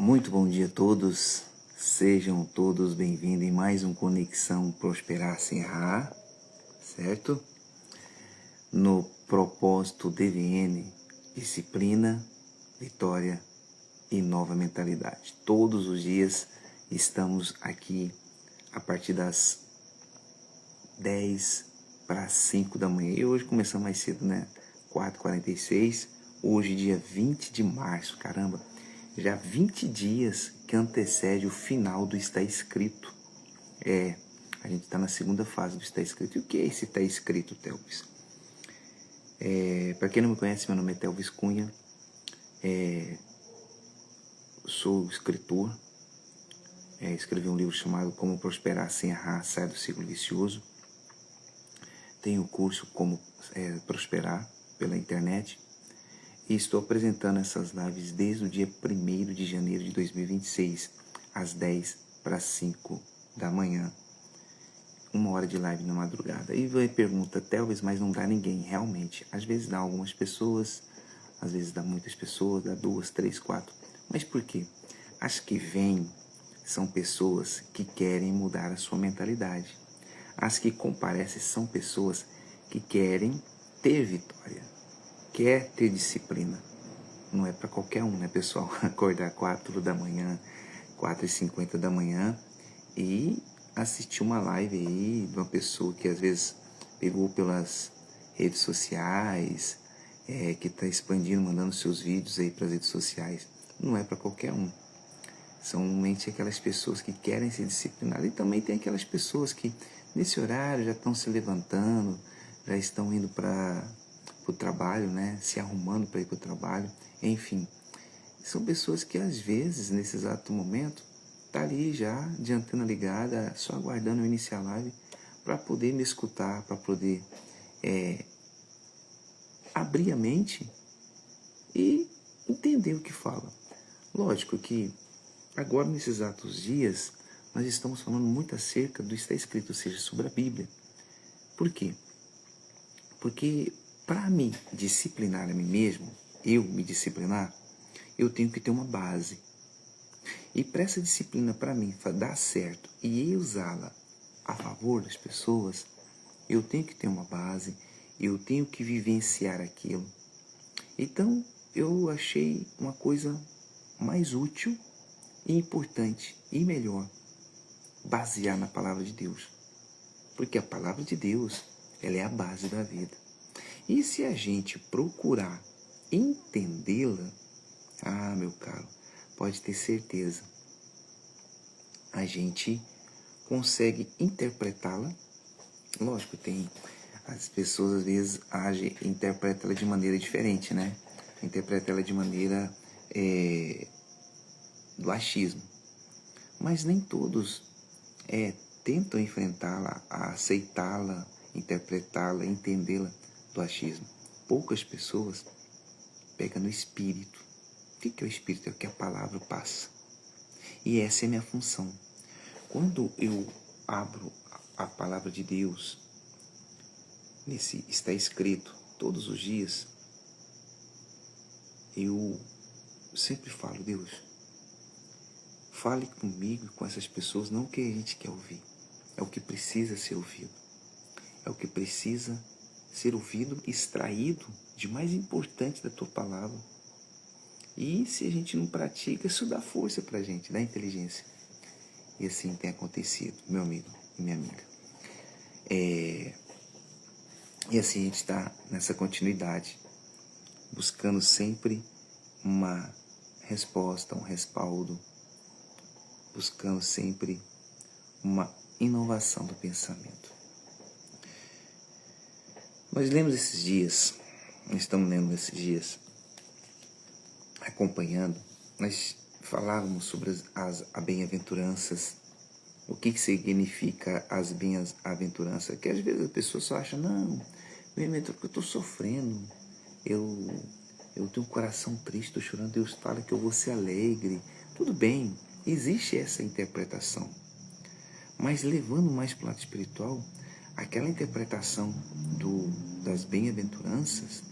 Muito bom dia a todos, sejam todos bem-vindos em mais um Conexão Prosperar Sem Errar, certo? No propósito DVN, disciplina, vitória e nova mentalidade. Todos os dias estamos aqui a partir das 10 para 5 da manhã. E hoje começamos mais cedo, né? 4h46, hoje dia 20 de março, caramba! Já 20 dias que antecede o final do Está Escrito. A gente está na segunda fase do Está Escrito. E o que é esse Está Escrito, Telvis? Para quem não me conhece, meu nome é Telvis Cunha. Sou escritor. Escrevi um livro chamado Como Prosperar Sem Errar, Sai do Ciclo Vicioso. Tenho o curso Como Prosperar pela internet. E estou apresentando essas lives desde o dia 1º de janeiro de 2026, às 10 para 5 da manhã. 1 hora de live na madrugada. E vai pergunta, Telvis, mas não dá ninguém. Realmente, às vezes dá algumas pessoas, às vezes dá muitas pessoas, dá 2, 3, 4. Mas por quê? As que vêm são pessoas que querem mudar a sua mentalidade. As que comparecem são pessoas que querem ter vitória. Quer ter disciplina. Não é para qualquer um, né, pessoal? Acordar 4 da manhã, 4h50 da manhã e assistir uma live aí de uma pessoa que às vezes pegou pelas redes sociais, que está expandindo, mandando seus vídeos aí para as redes sociais. Não é para qualquer um. São somente aquelas pessoas que querem se disciplinar. E também tem aquelas pessoas que nesse horário já estão se levantando, já estão indo para o trabalho, né? Se arrumando para ir para o trabalho, enfim. São pessoas que às vezes, nesse exato momento, tá ali já de antena ligada, só aguardando eu iniciar a live para poder me escutar, para poder abrir a mente e entender o que fala. Lógico que agora, nesses exatos dias, nós estamos falando muito acerca do Está Escrito, ou seja, sobre a Bíblia. Por quê? Porque para me disciplinar a mim mesmo, eu me disciplinar, eu tenho que ter uma base. E para essa disciplina, para mim, dar certo e eu usá-la a favor das pessoas, eu tenho que ter uma base, eu tenho que vivenciar aquilo. Então, eu achei uma coisa mais útil e importante e melhor, basear na palavra de Deus. Porque a palavra de Deus, ela é a base da vida. E se a gente procurar entendê-la, meu caro, pode ter certeza, a gente consegue interpretá-la. Lógico, as pessoas às vezes interpretam ela de maneira diferente, né? Interpreta ela de maneira do achismo. Mas nem todos tentam enfrentá-la, aceitá-la, interpretá-la, entendê-la do achismo. Poucas pessoas pegam no espírito. O que é o espírito? É o que a palavra passa. E essa é a minha função. Quando eu abro a palavra de Deus, nesse está escrito todos os dias, eu sempre falo, Deus, fale comigo e com essas pessoas, não o que a gente quer ouvir, é o que precisa ser ouvido. É o que precisa ser ouvido, extraído de mais importante da tua palavra. E se a gente não pratica, isso dá força pra gente, dá inteligência. E assim tem acontecido, meu amigo e minha amiga. E assim a gente está nessa continuidade, buscando sempre uma resposta, um respaldo, buscando sempre uma inovação do pensamento. Nós lemos esses dias, estamos lendo esses dias, acompanhando, nós falávamos sobre as bem-aventuranças. O que significa as bem-aventuranças? Que às vezes a pessoa só acha, não, bem-aventurança porque eu estou sofrendo, eu tenho um coração triste, estou chorando, Deus fala que eu vou ser alegre. Tudo bem, existe essa interpretação. Mas levando mais para o lado espiritual, aquela interpretação das bem-aventuranças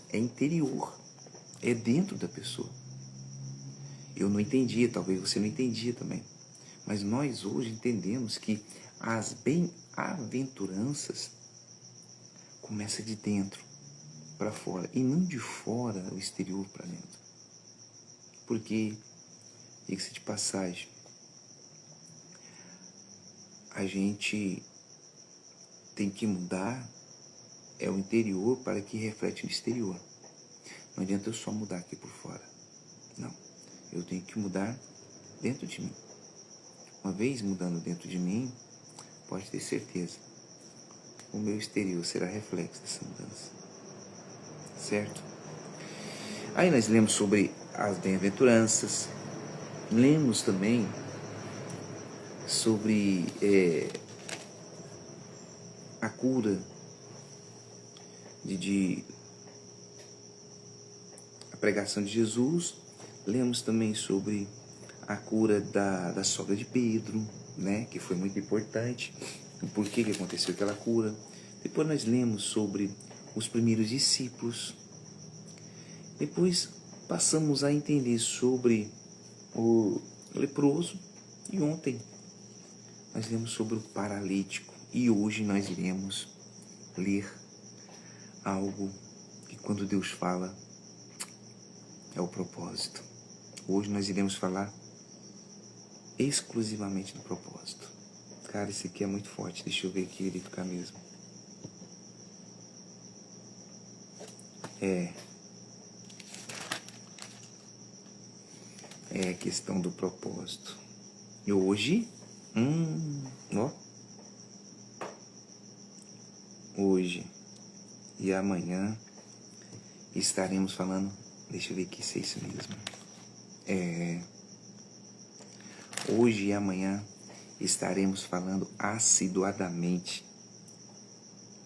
é interior, é dentro da pessoa. Eu não entendia, talvez você não entendia também. Mas nós hoje entendemos que as bem-aventuranças começam de dentro para fora e não de fora, o exterior para dentro. Porque, diga-se de passagem, a gente tem que mudar o interior para que reflete o exterior. Não adianta eu só mudar aqui por fora. Não. Eu tenho que mudar dentro de mim. Uma vez mudando dentro de mim, pode ter certeza, o meu exterior será reflexo dessa mudança. Certo? Aí nós lemos sobre as bem-aventuranças, lemos também sobre a cura a pregação de Jesus, lemos também sobre a cura da sogra de Pedro, né, que foi muito importante, o porquê que aconteceu aquela cura. Depois nós lemos sobre os primeiros discípulos. Depois passamos a entender sobre o leproso. E ontem nós lemos sobre o paralítico. E hoje nós iremos ler algo que quando Deus fala é o propósito. Hoje nós iremos falar exclusivamente do propósito. Cara, esse aqui é muito forte. Deixa eu ver aqui ele ficar mesmo. É a questão do propósito. E hoje, hoje e amanhã estaremos falando, deixa eu ver aqui se é isso mesmo. Hoje e amanhã estaremos falando assiduadamente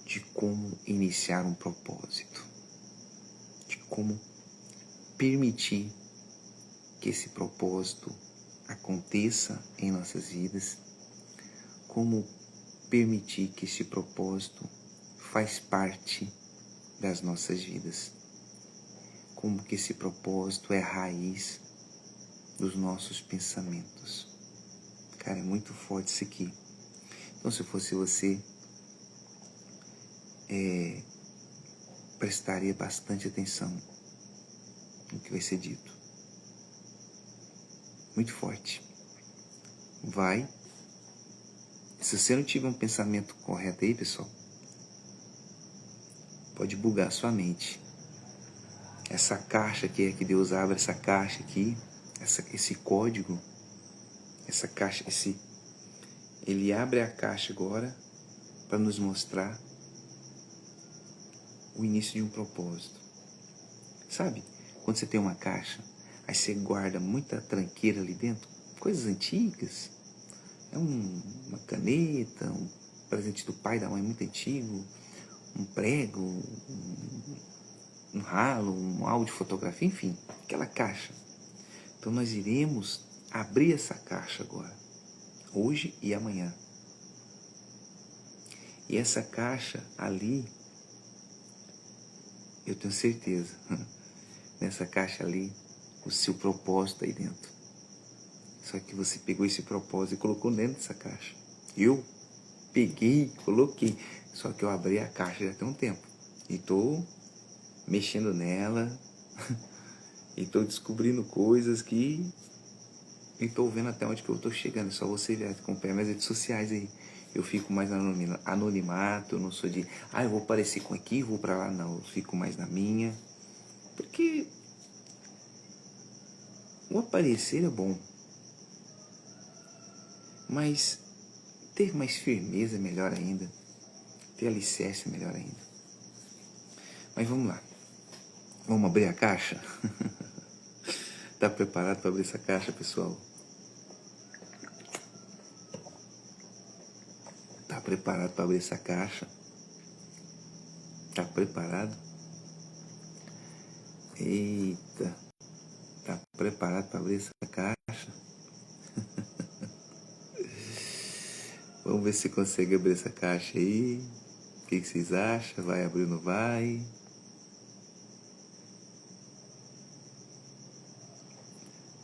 de como iniciar um propósito, de como permitir que esse propósito aconteça em nossas vidas, como permitir que esse propósito faz parte das nossas vidas, como que esse propósito é a raiz dos nossos pensamentos. Cara, é muito forte isso aqui. Então, se eu fosse você, prestaria bastante atenção no que vai ser dito. Muito forte. Se você não tiver um pensamento correto aí, pessoal, pode bugar a sua mente. Essa caixa aqui que Deus abre, essa caixa aqui, esse código, essa caixa, ele abre a caixa agora para nos mostrar o início de um propósito. Sabe, quando você tem uma caixa, aí você guarda muita tranqueira ali dentro, coisas antigas, uma caneta, um presente do pai, da mãe muito antigo, um prego, um ralo, um álbum de fotografia, enfim, aquela caixa. Então nós iremos abrir essa caixa agora, hoje e amanhã. E essa caixa ali, eu tenho certeza, nessa caixa ali, o seu propósito aí dentro. Só que você pegou esse propósito e colocou dentro dessa caixa. Eu peguei, coloquei, só que eu abri a caixa já tem um tempo. E estou mexendo nela, e estou descobrindo coisas que... E estou vendo até onde que eu estou chegando. É só você ver, acompanhar minhas redes sociais aí. Eu fico mais anonimato, eu não sou de... eu vou aparecer com aqui, vou para lá. Não, eu fico mais na minha. Porque o aparecer é bom. Mas ter mais firmeza é melhor ainda. Ter alicerce é melhor ainda. Mas vamos lá. Vamos abrir a caixa? Tá preparado para abrir essa caixa, pessoal? Tá preparado para abrir essa caixa? Tá preparado? Eita. Tá preparado para abrir essa caixa? Vamos ver se consegue abrir essa caixa aí. O que vocês acham? Vai abrir ou não vai?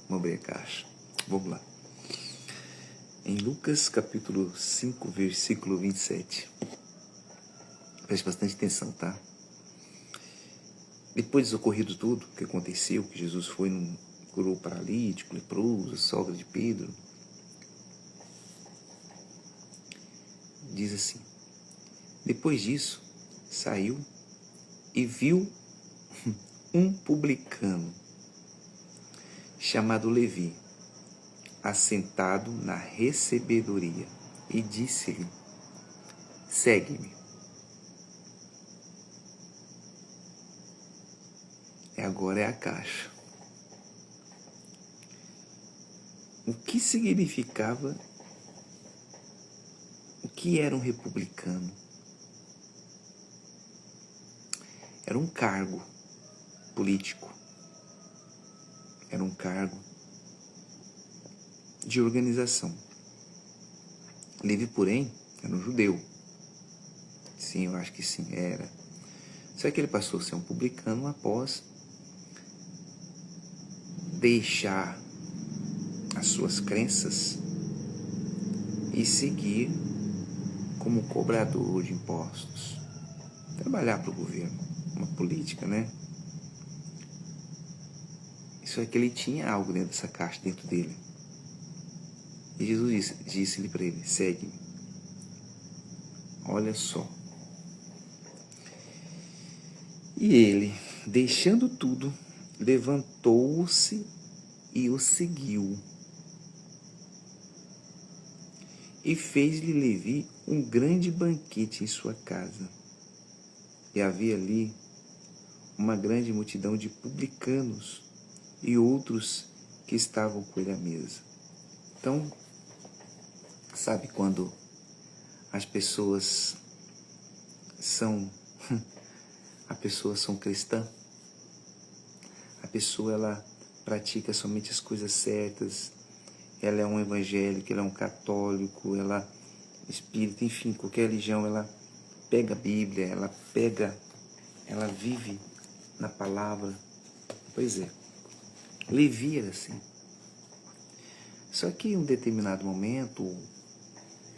Vamos abrir a caixa. Vamos lá. Em Lucas capítulo 5, versículo 27. Preste bastante atenção, tá? Depois de ocorrido tudo que aconteceu, que Jesus foi, curou o paralítico, leproso, a sogra de Pedro, diz assim: depois disso, saiu e viu um publicano chamado Levi, assentado na recebedoria, e disse-lhe: segue-me. Agora é a caixa. O que significava, o que era um republicano? Era um cargo político, era um cargo de organização. Levi, porém, era um judeu. Sim, eu acho que sim, era. Só que ele passou a ser um publicano após deixar as suas crenças e seguir como cobrador de impostos. Trabalhar para o governo, uma política, né? Isso é que ele tinha algo dentro dessa caixa, dentro dele. E Jesus disse-lhe para ele: segue-me. Olha só. E ele, deixando tudo, levantou-se e o seguiu. E fez-lhe Levi um grande banquete em sua casa. E havia ali uma grande multidão de publicanos e outros que estavam com ele à mesa. Então, sabe quando as pessoas são cristãs? A pessoa, ela pratica somente as coisas certas, ela é um evangélico, ela é um católico, ela é espírita, enfim, qualquer religião, ela pega a Bíblia, ela vive na palavra. Pois é, Levi era assim. Só que em um determinado momento,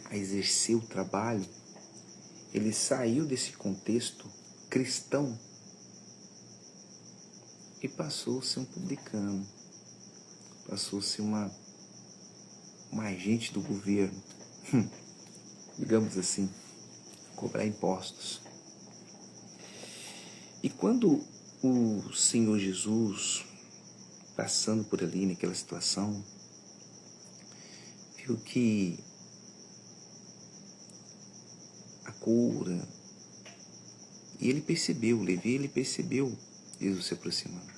a exercer o trabalho, ele saiu desse contexto cristão e passou a ser um publicano, passou a ser um agente do governo, digamos assim, cobrar impostos. E quando o Senhor Jesus, passando por ali naquela situação, viu que a cura, e ele percebeu, Levi, ele percebeu Jesus se aproximando.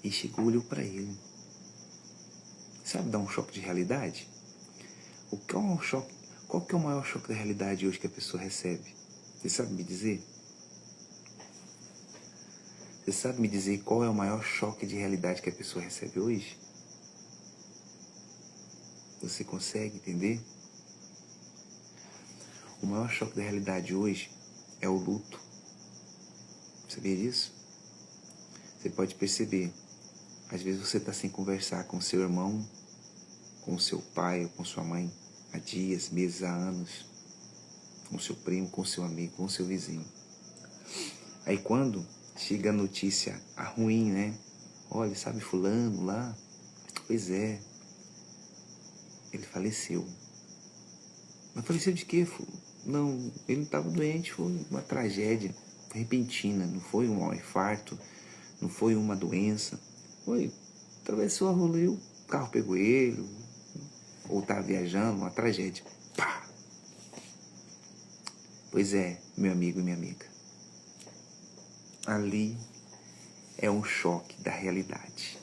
E chegou, olhou para ele. Sabe dar um choque de realidade? Qual que é o maior choque da realidade hoje que a pessoa recebe? Você sabe me dizer? Você sabe me dizer qual é o maior choque de realidade que a pessoa recebe hoje? Você consegue entender? O maior choque da realidade hoje é o luto. Sabia disso? Você pode perceber. Às vezes você está sem conversar com seu irmão, com seu pai ou com sua mãe há dias, meses, há anos. Com seu primo, com seu amigo, com seu vizinho. Aí quando chega a notícia ruim, né? Olha, sabe fulano lá? Pois é, ele faleceu. Mas faleceu de quê? Não, ele não estava doente, foi uma tragédia repentina, não foi um infarto, não foi uma doença. Foi, atravessou a rua e o carro pegou ele, ou estava viajando, uma tragédia. Pá! Pois é, meu amigo e minha amiga. Ali é um choque da realidade.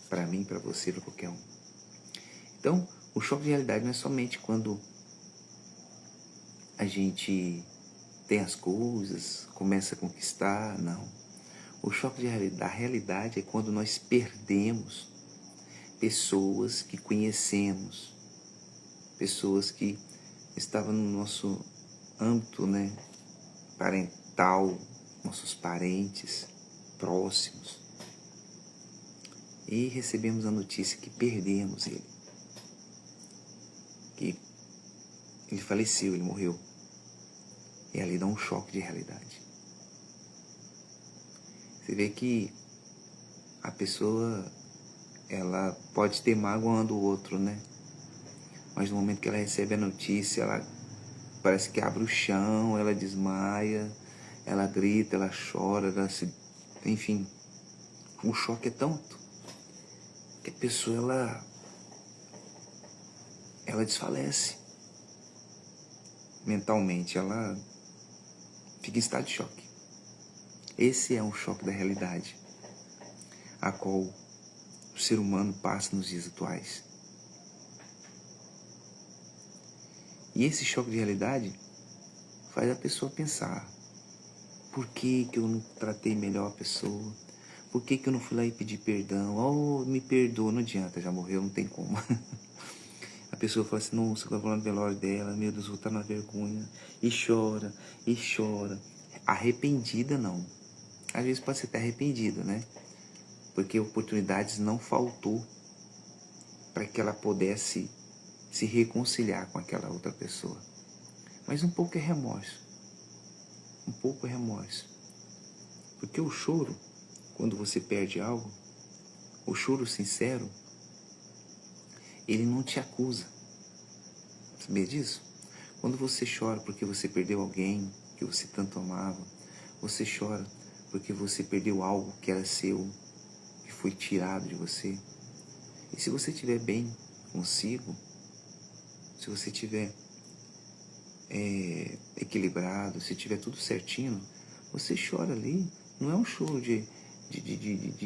Para mim, para você, para qualquer um. Então, o choque de realidade não é somente quando a gente tem as coisas, começa a conquistar, não. O choque da realidade é quando nós perdemos pessoas que conhecemos, pessoas que estavam no nosso âmbito, né, parental, nossos parentes próximos. e recebemos a notícia que perdemos ele. Que ele faleceu, ele morreu. E ali dá um choque de realidade. Você vê que a pessoa, ela pode ter mágoa uma do outro, né? Mas no momento que ela recebe a notícia, ela parece que abre o chão, ela desmaia, ela grita, ela chora, enfim, o choque é tanto que a pessoa, ela desfalece mentalmente, ela fica em estado de choque. Esse é um choque da realidade, a qual o ser humano passa nos dias atuais. E esse choque de realidade faz a pessoa pensar: por que eu não tratei melhor a pessoa? Por que eu não fui lá e pedi perdão? Oh, me perdoa, não adianta, já morreu, não tem como. A pessoa fala assim: nossa, quando eu vou lá no velório dela, meu Deus, vou estar na vergonha. E chora, e chora. Arrependida não. Às vezes pode ser até arrependida, né? Porque oportunidades não faltou para que ela pudesse se reconciliar com aquela outra pessoa. Mas um pouco é remorso. Um pouco é remorso. Porque o choro, quando você perde algo, o choro sincero, ele não te acusa. Sabia disso? Quando você chora porque você perdeu alguém que você tanto amava, você chora porque você perdeu algo que era seu, que foi tirado de você. E se você estiver bem consigo, se você estiver equilibrado, se tiver tudo certinho, você chora ali. Não é um choro de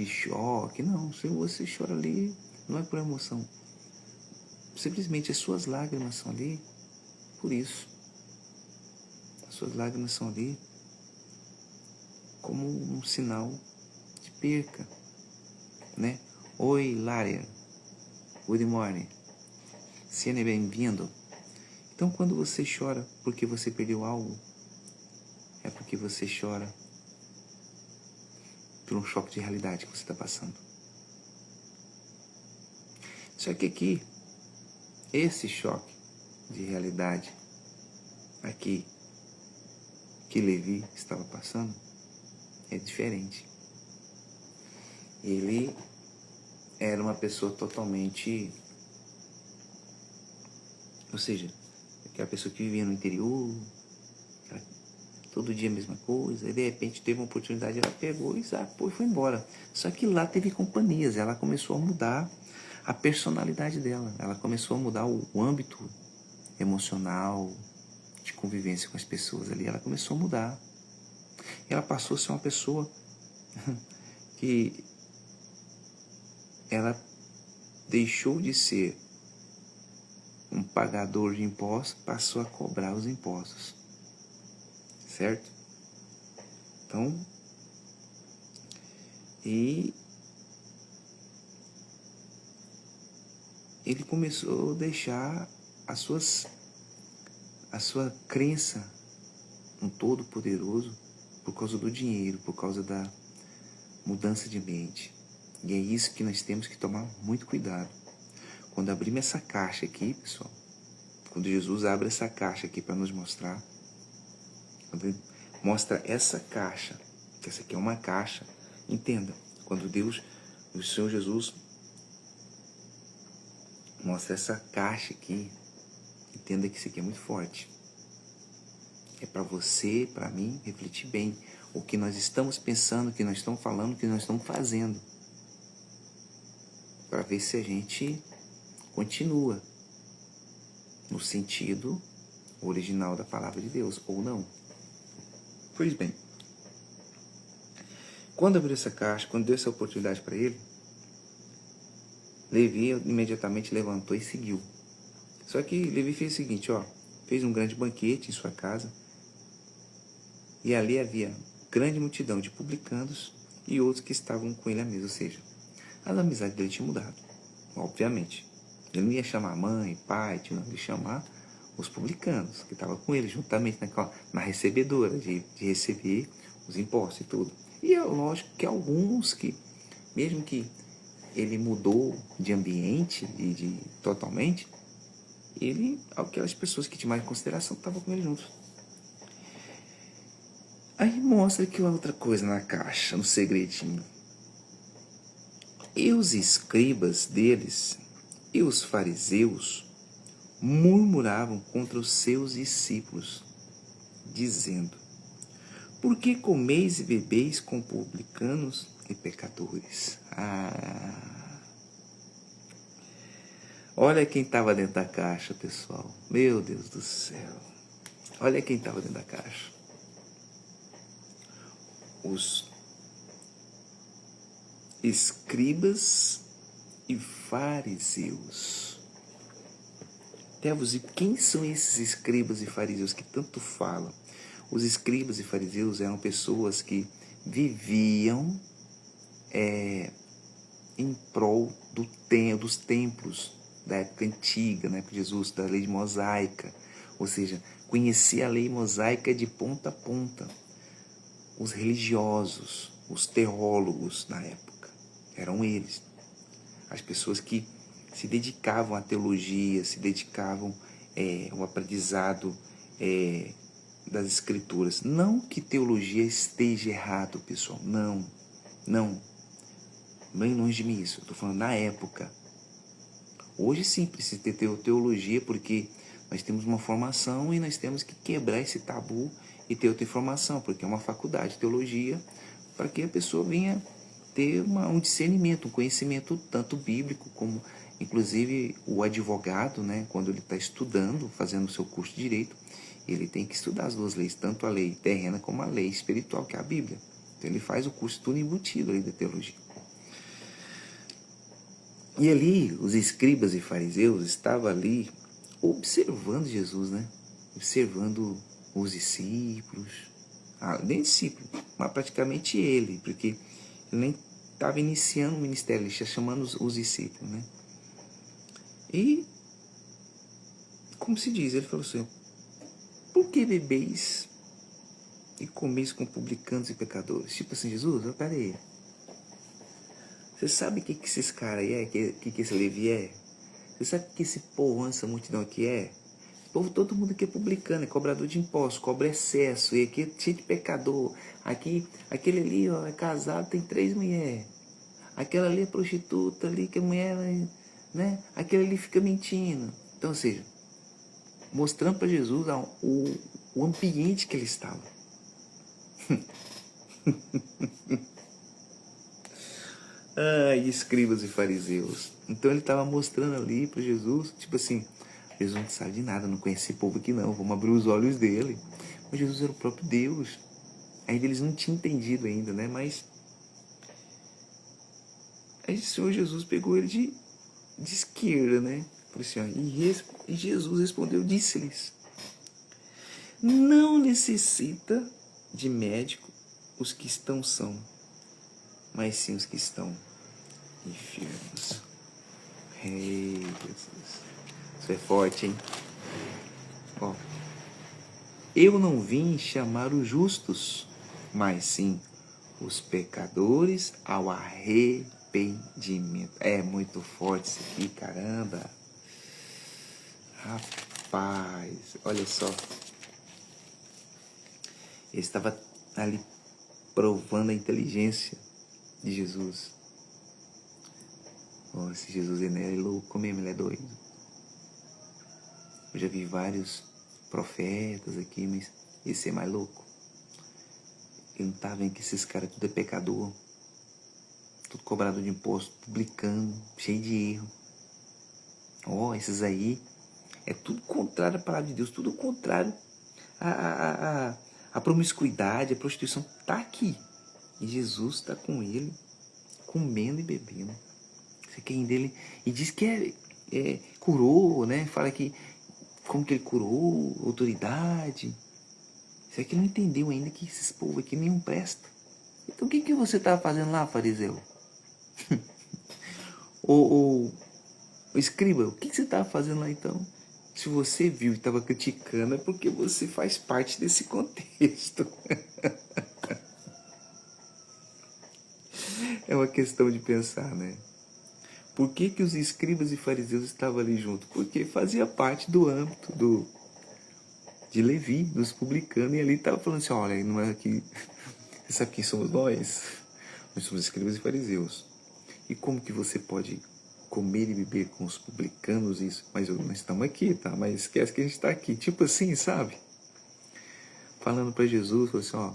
choque, não. Se você chora ali, não é por emoção. Simplesmente as suas lágrimas são ali por isso. As suas lágrimas são ali como um sinal de perca, né? Oi, Lária. Good morning. Seja bem-vindo. Então, quando você chora porque você perdeu algo, é porque você chora por um choque de realidade que você está passando. Só que aqui, esse choque de realidade aqui que Levi estava passando é diferente. Ele era uma pessoa totalmente, ou seja, aquela pessoa que vivia no interior, todo dia a mesma coisa, e de repente teve uma oportunidade, ela pegou e zapou e foi embora. Só que lá teve companhias, ela começou a mudar a personalidade dela, ela começou a mudar o âmbito emocional, de convivência com as pessoas ali, ela começou a mudar. Ela passou a ser uma pessoa que ela deixou de ser um pagador de impostos, passou a cobrar os impostos. Certo? Então, e ele começou a deixar a sua crença no Todo-Poderoso por causa do dinheiro, por causa da mudança de mente. E é isso que nós temos que tomar muito cuidado. Quando abrimos essa caixa aqui, pessoal, quando Jesus abre essa caixa aqui para nos mostrar, quando ele mostra essa caixa, que essa aqui é uma caixa, entenda, quando Deus, o Senhor Jesus, mostra essa caixa aqui, entenda que isso aqui é muito forte. É para você, para mim, refletir bem o que nós estamos pensando, o que nós estamos falando, o que nós estamos fazendo. Para ver se a gente continua no sentido original da palavra de Deus, ou não. Pois bem, quando abriu essa caixa, quando deu essa oportunidade para ele, Levi imediatamente levantou e seguiu. Só que Levi fez o seguinte, fez um grande banquete em sua casa, e ali havia grande multidão de publicanos e outros que estavam com ele à mesa, ou seja, as amizades dele tinham mudado, obviamente. Ele não ia chamar mãe, pai, ele ia chamar os publicanos que estavam com ele, juntamente na recebedora de receber os impostos e tudo. E é lógico que alguns que, mesmo que ele mudou de ambiente e totalmente, aquelas pessoas que tinham mais consideração estavam com ele juntos. Aí mostra que outra coisa na caixa, no segredinho. E os escribas deles e os fariseus murmuravam contra os seus discípulos, dizendo: por que comeis e bebeis com publicanos e pecadores? Olha quem estava dentro da caixa, pessoal. Meu Deus do céu. Olha quem estava dentro da caixa. Os escribas e fariseus. E quem são esses escribas e fariseus que tanto falam? Os escribas e fariseus eram pessoas que viviam em prol dos templos da época antiga, na época de Jesus, da lei mosaica. Ou seja, conhecia a lei mosaica de ponta a ponta. Os religiosos, os teólogos na época, eram eles. As pessoas que se dedicavam à teologia, se dedicavam ao aprendizado das escrituras. Não que teologia esteja errado, pessoal. Não. Bem longe de mim isso. Eu estou falando na época. Hoje sim precisa ter teologia, porque nós temos uma formação e nós temos que quebrar esse tabu e ter outra informação, porque é uma faculdade de teologia para que a pessoa venha ter um discernimento, um conhecimento tanto bíblico como, inclusive, o advogado, né, quando ele está estudando, fazendo o seu curso de direito, ele tem que estudar as duas leis, tanto a lei terrena como a lei espiritual, que é a Bíblia. Então ele faz o curso tudo embutido ali da teologia. E ali, os escribas e fariseus estavam ali observando Jesus, né? Observando os discípulos. Nem discípulo, mas praticamente ele, porque ele nem estava iniciando o ministério, ele está chamando os discípulos, né? E, como se diz, ele falou assim: por que bebeis e comeis com publicanos e pecadores? Tipo assim, Jesus, peraí. Você sabe o que esses caras aí é? Que esse Levi é? Você sabe o que esse povo, essa multidão aqui é? Esse povo, todo mundo aqui é publicano, é cobrador de impostos, cobra excesso, e aqui é cheio de pecador. Aquele ali, ó, é casado, tem 3 mulheres. Aquela ali é prostituta, ali que a mulher, né? Aquele ali fica mentindo. Então, ou seja, mostrando para Jesus o ambiente que ele estava. Escribas e fariseus. Então ele estava mostrando ali para Jesus, tipo assim, Jesus não sabe de nada, não conhece esse povo aqui não, vamos abrir os olhos dele. Mas Jesus era o próprio Deus. Ainda eles não tinham entendido ainda, né? Mas aí o Senhor Jesus pegou ele de esquerda, né? Falou assim, ó, e Jesus respondeu, disse-lhes: não necessita de médico os que estão são, mas sim os que estão enfermos. Ei, Jesus. Isso é forte, hein? Ó, eu não vim chamar os justos, mas sim os pecadores ao arrependimento. É muito forte isso aqui, caramba. Rapaz, olha só. Ele estava ali provando a inteligência de Jesus. Oh, esse Jesus ele é louco mesmo, ele é doido. Eu já vi vários profetas aqui, mas esse é mais louco. Ele não tá vendo que esses caras tudo é pecador, tudo cobrador de imposto, publicando, cheio de erro. Esses aí é tudo contrário à palavra de Deus, tudo contrário à promiscuidade, à prostituição. Tá aqui. E Jesus está com ele, comendo e bebendo. Você quer ir dele e diz que curou, né? Fala que como que ele curou, autoridade. Você que não entendeu ainda que esses povos aqui nenhum presta. Então o que você estava fazendo lá, fariseu? o escriba, o que você estava fazendo lá então? Se você viu e estava criticando, é porque você faz parte desse contexto. É uma questão de pensar, né? Por que que os escribas e fariseus estavam ali junto? Porque fazia parte do âmbito de Levi, dos publicanos, e ali estava falando assim, olha, não é aqui, você sabe quem somos nós? Nós somos escribas e fariseus. E como que você pode comer e beber com os publicanos isso? Mas nós estamos aqui, tá? Mas esquece que a gente está aqui. Tipo assim, sabe? Falando para Jesus, falou assim, ó,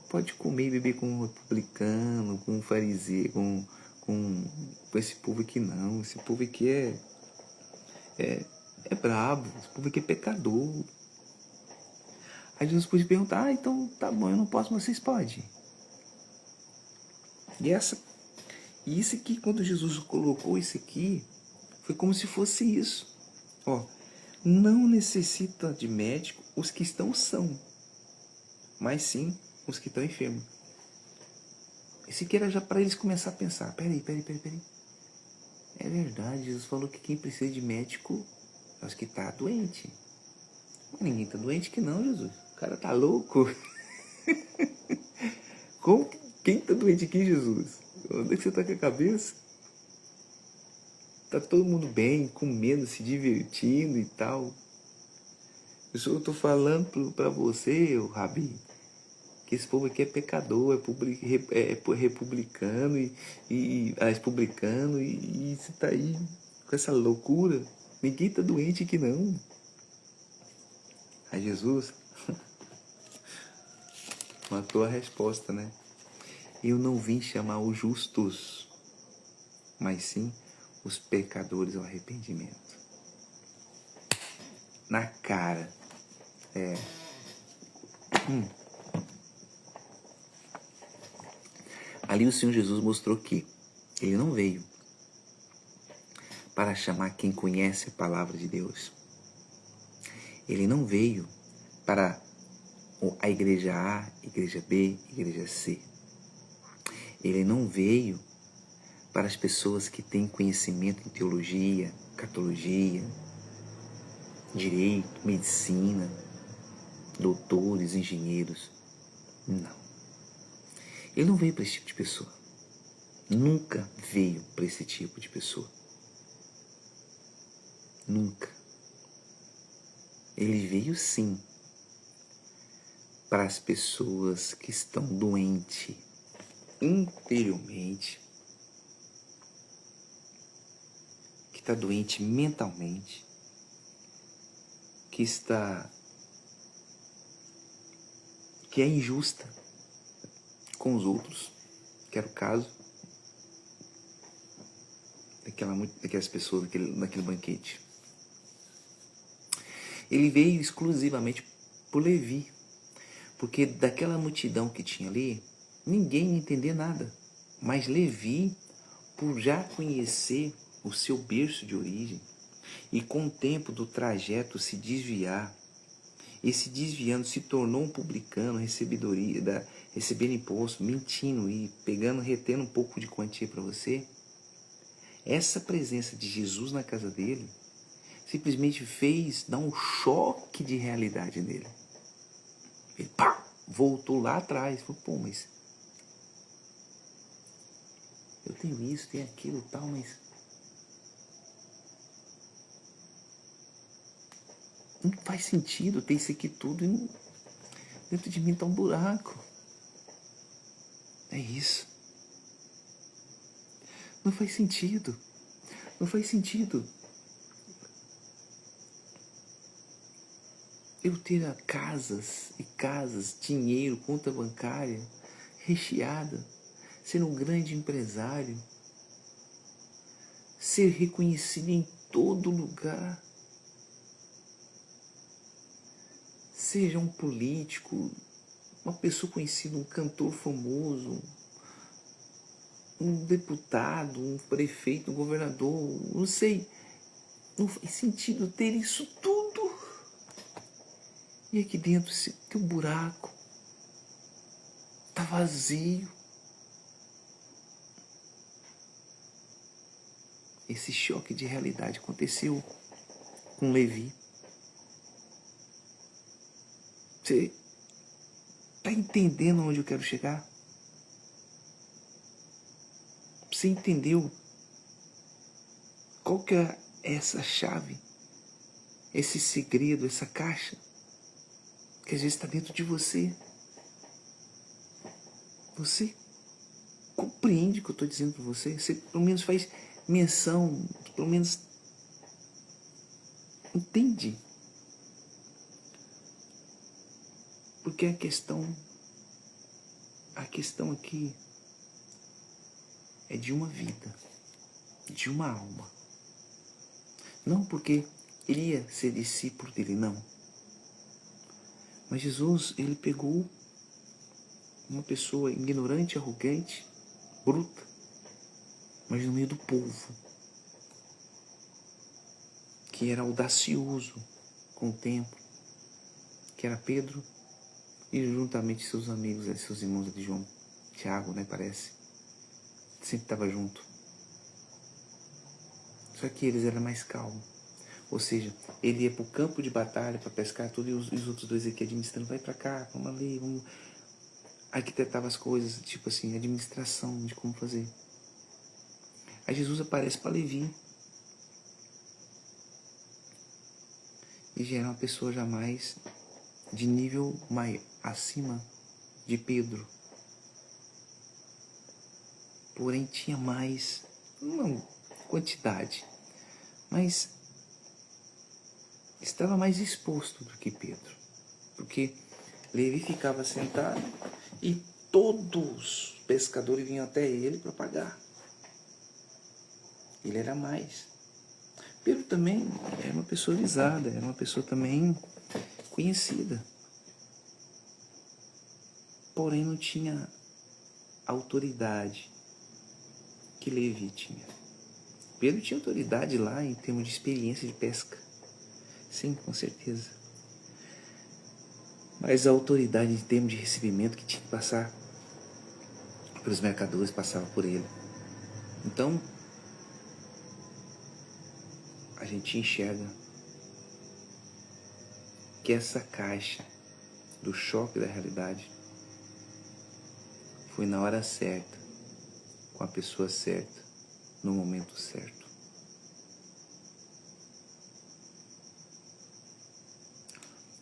pode comer e beber com um publicano, com um fariseu, com esse povo aqui não. Esse povo aqui é brabo, esse povo aqui é pecador. Aí Jesus pôde perguntar, então tá bom, eu não posso, mas vocês podem. E isso aqui, quando Jesus colocou isso aqui, foi como se fosse isso. Ó, não necessita de médico os que estão são, mas sim os que estão enfermos. Isso aqui era já para eles começar a pensar, peraí. É verdade, Jesus falou que quem precisa de médico é os que tá doente. Mas ninguém tá doente que não, Jesus. O cara tá louco. Como? Quem tá doente aqui, Jesus? Onde é que você tá com a cabeça? Tá todo mundo bem, comendo, se divertindo e tal. Eu tô falando pra você, ô Rabi, que esse povo aqui é pecador, é republicano publicano e você tá aí com essa loucura. Ninguém tá doente aqui não. Aí Jesus matou a resposta, né? Eu não vim chamar os justos, mas sim os pecadores ao arrependimento. Na cara. Ali o Senhor Jesus mostrou que ele não veio para chamar quem conhece a palavra de Deus. Ele não veio para a igreja A, igreja B, igreja C. Ele não veio para as pessoas que têm conhecimento em teologia, catologia, direito, medicina, doutores, engenheiros. Não. Ele não veio para esse tipo de pessoa. Nunca veio para esse tipo de pessoa. Nunca. Ele veio sim para as pessoas que estão doentes interiormente, que está doente mentalmente, que é injusta com os outros, que era o caso daquelas pessoas naquele banquete. Ele veio exclusivamente por Levi, porque daquela multidão que tinha ali, ninguém ia entender nada. Mas Levi, por já conhecer o seu berço de origem, e com o tempo do trajeto se desviar, e se desviando se tornou um publicano, recebendo imposto, mentindo e retendo um pouco de quantia para você, essa presença de Jesus na casa dele simplesmente fez dar um choque de realidade nele. Ele voltou lá atrás, falou, pô, mas eu tenho isso, tenho aquilo e tal, mas não faz sentido ter isso aqui tudo e dentro de mim tá um buraco. É isso. Não faz sentido. Não faz sentido eu ter casas e casas, dinheiro, conta bancária recheada, ser um grande empresário, ser reconhecido em todo lugar, seja um político, uma pessoa conhecida, um cantor famoso, um deputado, um prefeito, um governador, não sei. Não faz sentido ter isso tudo. E aqui dentro tem um buraco. Tá vazio. Esse choque de realidade aconteceu com Levi. Você tá entendendo onde eu quero chegar? Você entendeu Qual que é essa chave? Esse segredo, essa caixa? Que às vezes está dentro de você. Você compreende o que eu estou dizendo para você? Você pelo menos faz menção, pelo menos entende. Porque a questão aqui é de uma vida, de uma alma. Não porque ele ia ser discípulo dele, não. Mas Jesus, ele pegou uma pessoa ignorante, arrogante, bruta, mas no meio do povo, que era audacioso com o tempo, que era Pedro, e juntamente seus amigos, seus irmãos de João, Tiago, né, parece, sempre estava junto. Só que eles eram mais calmos. Ou seja, ele ia para o campo de batalha para pescar tudo, e os outros dois aqui administrando, vai para cá, vamos ali, vamos... Arquitetava as coisas, tipo assim, administração de como fazer. Aí Jesus aparece para Levi. E já era uma pessoa jamais de nível acima de Pedro. Porém tinha mais, não quantidade, mas estava mais exposto do que Pedro. Porque Levi ficava sentado e todos os pescadores vinham até ele para pagar. Ele era mais. Pedro também era uma pessoa visada, era uma pessoa também conhecida. Porém não tinha autoridade que Levi tinha. Pedro tinha autoridade lá em termos de experiência de pesca. Sim, com certeza. Mas a autoridade em termos de recebimento que tinha que passar pelos mercadores passava por ele. Então, a gente enxerga que essa caixa do choque da realidade foi na hora certa, com a pessoa certa, no momento certo.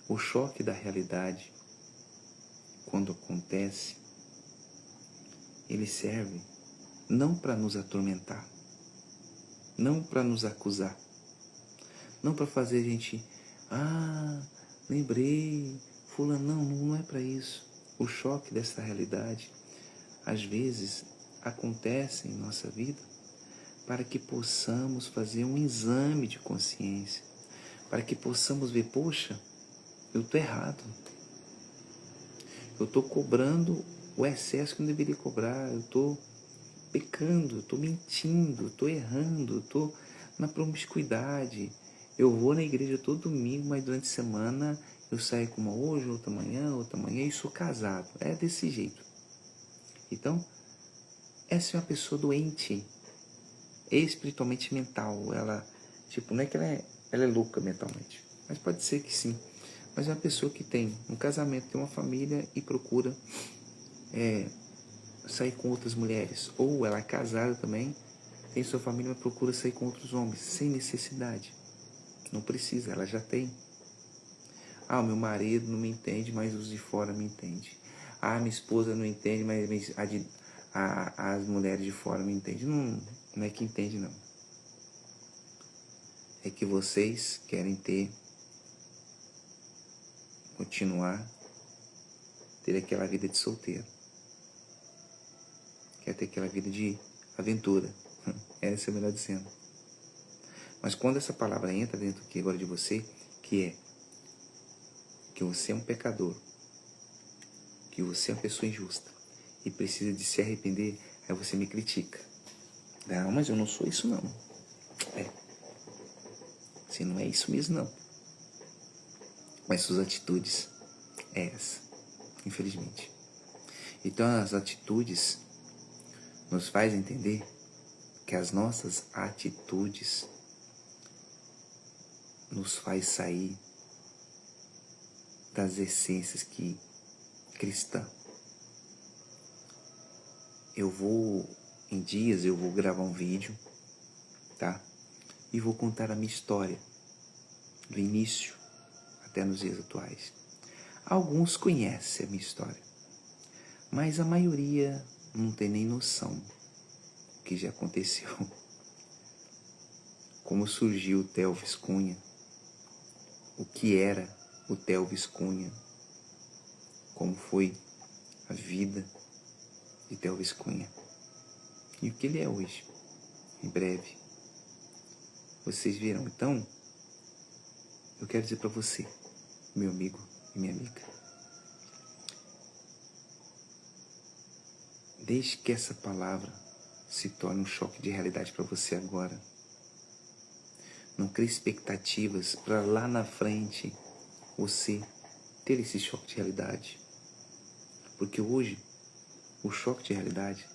O choque da realidade, quando acontece, ele serve não para nos atormentar, não para nos acusar, não para fazer a gente, lembrei, fulano, não é para isso. O choque dessa realidade, às vezes, acontece em nossa vida para que possamos fazer um exame de consciência, para que possamos ver, poxa, eu estou errado, eu estou cobrando o excesso que não deveria cobrar, eu estou pecando, eu estou mentindo, eu estou errando, eu estou na promiscuidade, eu vou na igreja todo domingo, mas durante a semana eu saio com uma hoje, outra manhã, e sou casado. É desse jeito. Então, essa é uma pessoa doente, espiritualmente mental. Ela, tipo, não é que ela é louca mentalmente, mas pode ser que sim. Mas é uma pessoa que tem um casamento, tem uma família e procura sair com outras mulheres. Ou ela é casada também, tem sua família, mas procura sair com outros homens, sem necessidade. Não precisa, ela já tem. O meu marido não me entende, mas os de fora me entendem. Minha esposa não entende, mas as mulheres de fora me entendem. Não é que entende, não. É que vocês querem continuar, ter aquela vida de solteiro. Quer ter aquela vida de aventura. Essa é a melhor dizendo. Mas quando essa palavra entra dentro aqui agora de você, que é que você é um pecador, que você é uma pessoa injusta e precisa de se arrepender, aí você me critica. Não, mas eu não sou isso não. Você não é isso mesmo não. Mas suas atitudes é essa, infelizmente. Então as atitudes nos faz entender que as nossas atitudes nos faz sair das essências que cristã. Em dias eu vou gravar um vídeo, tá? e vou contar a minha história, do início até nos dias atuais. Alguns conhecem a minha história, mas a maioria não tem nem noção do que já aconteceu. Como surgiu o Theo Viscunha, o que era o Theo Viscunha, como foi a vida de Theo Viscunha e o que ele é hoje. Em breve vocês verão. Então, eu quero dizer para você, meu amigo e minha amiga, deixe que essa palavra se torne um choque de realidade para você agora. Não crie expectativas para lá na frente você ter esse choque de realidade. Porque hoje o choque de realidade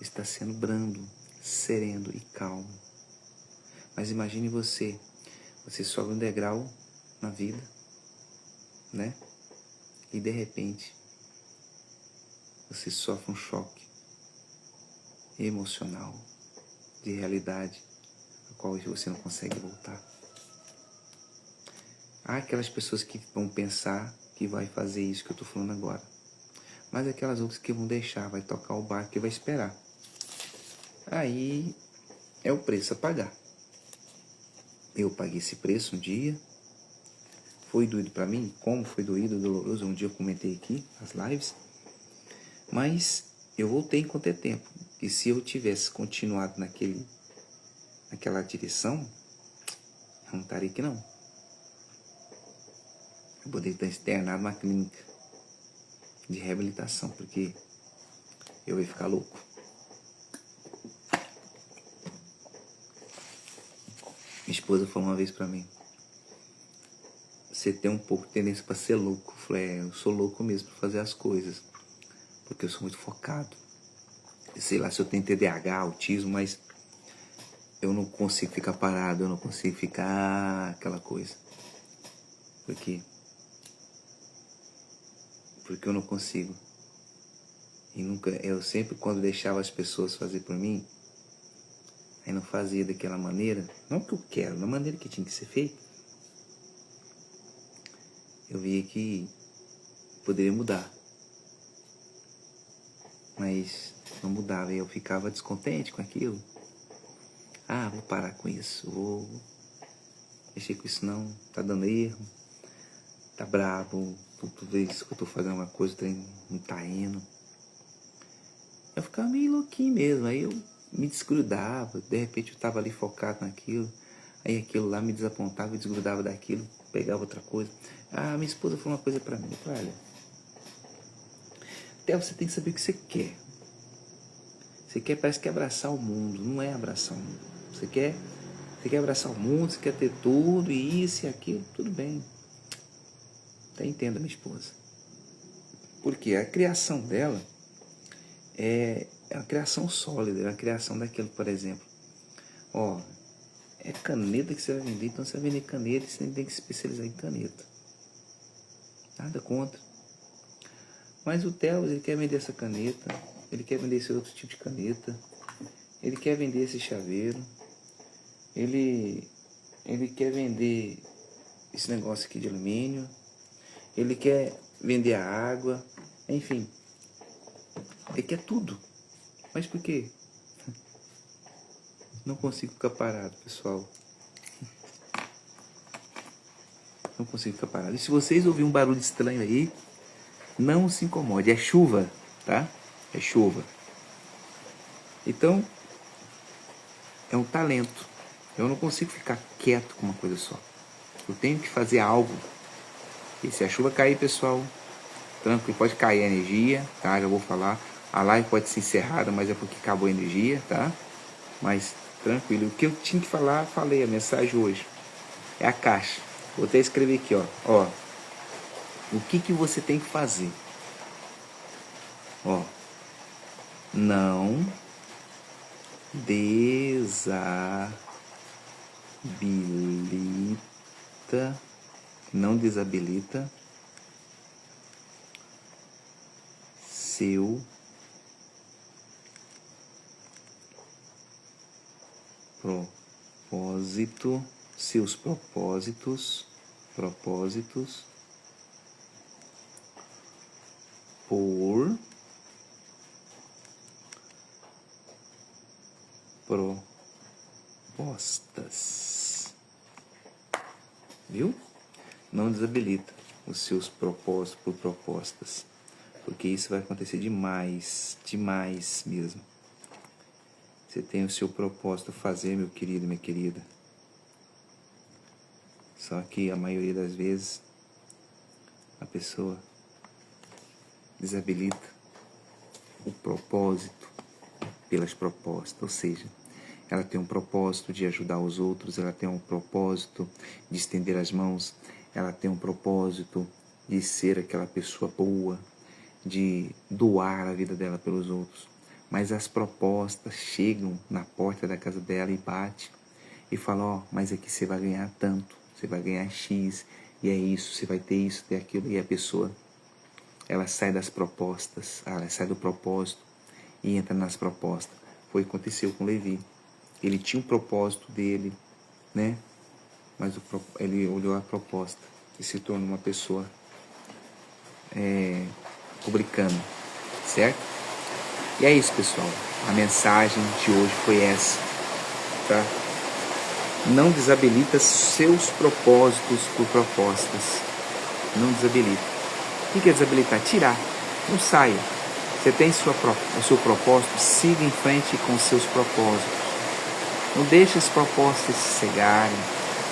está sendo brando, sereno e calmo. Mas imagine você sobe um degrau na vida, né? E de repente você sofre um choque emocional de realidade, a qual você não consegue voltar. Há aquelas pessoas que vão pensar que vai fazer isso que eu estou falando agora, mas aquelas outras que vão deixar, vai tocar o barco e vai esperar. Aí é o preço a pagar. Eu paguei esse preço um dia, foi doído para mim, como foi doído, doloroso, um dia eu comentei aqui nas lives, mas eu voltei enquanto é tempo. E se eu tivesse continuado naquela direção, eu não estaria aqui não. Eu poderia estar externado numa clínica de reabilitação, porque eu ia ficar louco. Minha esposa falou uma vez pra mim: você tem um pouco de tendência pra ser louco. Eu falei: eu sou louco mesmo pra fazer as coisas, porque eu sou muito focado. Sei lá se eu tenho TDAH, autismo, mas eu não consigo ficar parado, eu não consigo ficar aquela coisa. Por quê? Porque eu não consigo. E nunca, eu sempre, quando deixava as pessoas fazer por mim, aí não fazia daquela maneira, não que eu quero, da maneira que tinha que ser feito, eu via que poderia mudar. Mas não mudava, e eu ficava descontente com aquilo. Ah, vou parar com isso, vou mexer com isso não, tá dando erro, tá brabo, toda vez que eu tô fazendo uma coisa, o trem não tá indo. Eu ficava meio louquinho mesmo, aí eu me desgrudava, de repente eu tava ali focado naquilo, aí aquilo lá me desapontava e desgrudava daquilo, pegava outra coisa. Ah, minha esposa falou uma coisa pra mim, olha, até você tem que saber o que você quer. Você quer, parece que abraçar o mundo, não é abraçar o mundo. Você quer abraçar o mundo, você quer ter tudo, e isso e aquilo, tudo bem. Até entenda minha esposa. Porque a criação dela é uma criação sólida, é uma criação daquilo, por exemplo. Ó, é caneta que você vai vender, então você vai vender caneta e você tem que se especializar em caneta. Nada contra. Mas o Theo, ele quer vender essa caneta, ele quer vender esse outro tipo de caneta, ele quer vender esse chaveiro, ele quer vender esse negócio aqui de alumínio, ele quer vender a água, enfim, ele quer tudo. Mas por quê? Não consigo ficar parado, pessoal. Não consigo ficar parado. E se vocês ouvirem um barulho estranho aí, não se incomode. É chuva, tá? É chuva. Então, é um talento. Eu não consigo ficar quieto com uma coisa só. Eu tenho que fazer algo. E se a chuva cair, pessoal, tranquilo, pode cair a energia, tá? Já vou falar. A live pode ser encerrada, mas é porque acabou a energia, tá? Mas tranquilo. O que eu tinha que falar, falei. A mensagem hoje é a caixa. Vou até escrever aqui, ó. O que você tem que fazer? Ó. Não desabilita seu seus propósitos por propostas. Viu? Não desabilita os seus propósitos por propostas, porque isso vai acontecer demais mesmo. Você tem o seu propósito a fazer, meu querido, minha querida. Só que a maioria das vezes a pessoa desabilita o propósito pelas propostas, ou seja, ela tem um propósito de ajudar os outros, ela tem um propósito de estender as mãos, ela tem um propósito de ser aquela pessoa boa, de doar a vida dela pelos outros. Mas as propostas chegam na porta da casa dela e bate e fala, mas aqui você vai ganhar tanto, você vai ganhar X, e é isso, você vai ter isso, ter aquilo, e a pessoa, ela sai das propostas, ela sai do propósito e entra nas propostas. Foi o que aconteceu com Levi. Ele tinha um propósito dele, né? Mas ele olhou a proposta e se tornou uma pessoa publicando, certo? E é isso, pessoal. A mensagem de hoje foi essa, tá? Não desabilita seus propósitos por propostas. Não desabilita. O que é desabilitar? Tirar. Não saia. Você tem o seu propósito, siga em frente com os seus propósitos. Não deixe as propostas se cegarem.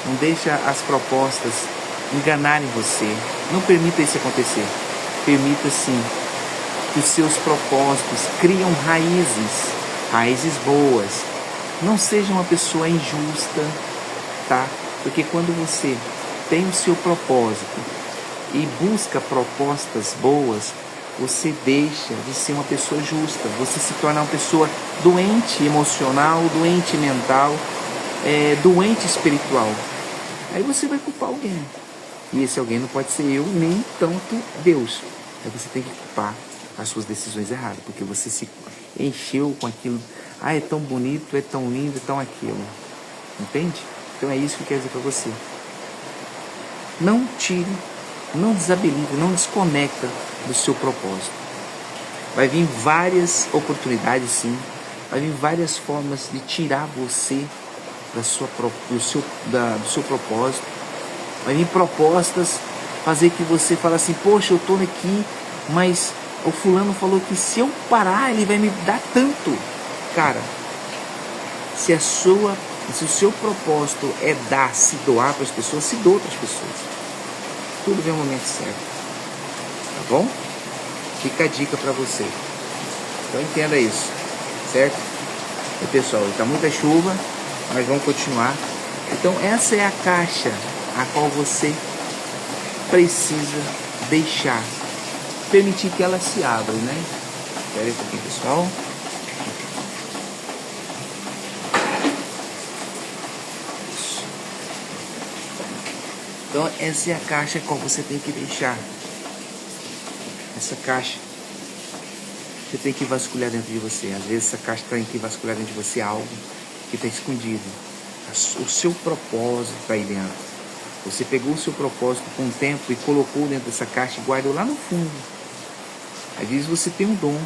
Não deixe as propostas enganarem você. Não permita isso acontecer. Permita, sim, que os seus propósitos criam raízes boas. Não seja uma pessoa injusta, tá? Porque quando você tem o seu propósito e busca propostas boas, você deixa de ser uma pessoa justa. Você se torna uma pessoa doente emocional, doente mental, doente espiritual. Aí você vai culpar alguém. E esse alguém não pode ser eu, nem tanto Deus. Aí você tem que culpar as suas decisões erradas, porque você se encheu com aquilo. É tão bonito, é tão lindo, é tão aquilo. Entende? Então é isso que eu quero dizer para você. Não tire, não desabilite, não desconecta do seu propósito. Vai vir várias oportunidades, sim. Vai vir várias formas de tirar você do seu propósito. Vai vir propostas fazer que você fale assim, poxa, eu estou aqui, mas o fulano falou que se eu parar, ele vai me dar tanto. Cara, se o seu propósito é se doar para as pessoas, se doa para as pessoas. Tudo vem no momento certo. Tá bom? Fica a dica para você. Então entenda isso, certo? E pessoal, está muita chuva, mas vamos continuar. Então essa é a caixa a qual você precisa deixar, permitir que ela se abra, né? Espera aí um pouquinho, pessoal. Isso. Então essa é a caixa a qual você tem que deixar. Essa caixa você tem que vasculhar dentro de você. Às vezes essa caixa tem que vasculhar dentro de você algo que está escondido. O seu propósito está aí dentro. Você pegou o seu propósito com o tempo e colocou dentro dessa caixa e guardou lá no fundo. Às vezes você tem um dom